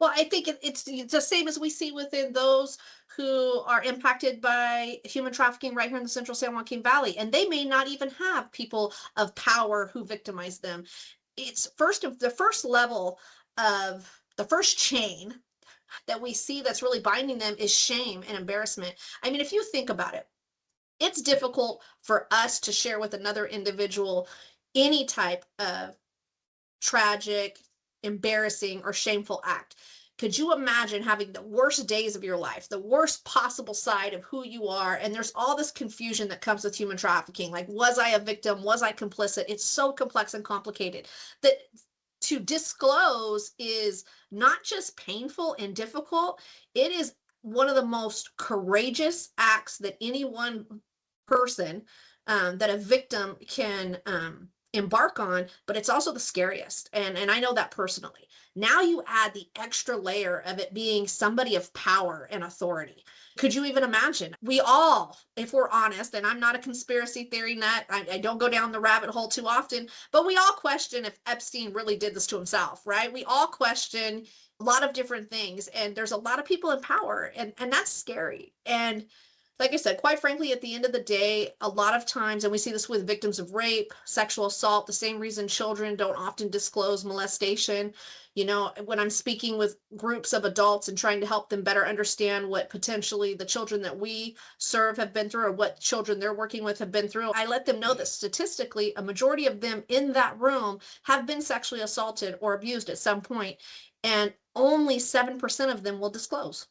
Well, I think it's the same as we see within those who are impacted by human trafficking right here in the central San Joaquin Valley. And they may not even have people of power who victimize them. It's the first level of the first chain that we see that's really binding them is shame and embarrassment. I mean, if you think about it, it's difficult for us to share with another individual any type of tragic, embarrassing, or shameful act. Could you imagine having the worst days of your life, the worst possible side of who you are? And there's all this confusion that comes with human trafficking. Like, was I a victim? Was I complicit? It's so complex and complicated that to disclose is not just painful and difficult, it is one of the most courageous acts that any one person, that a victim can embark on, but it's also the scariest. And I know that personally. Now you add the extra layer of it being somebody of power and authority. Could you even imagine? We all, if we're honest, and I'm not a conspiracy theory nut, I don't go down the rabbit hole too often, but we all question if Epstein really did this to himself, right? We all question a lot of different things, and there's a lot of people in power, and that's scary. And like I said, quite frankly, at the end of the day, a lot of times, and we see this with victims of rape, sexual assault, the same reason children don't often disclose molestation. You know, when I'm speaking with groups of adults and trying to help them better understand what potentially the children that we serve have been through or what children they're working with have been through, I let them know that statistically, a majority of them in that room have been sexually assaulted or abused at some point, and only 7% of them will disclose.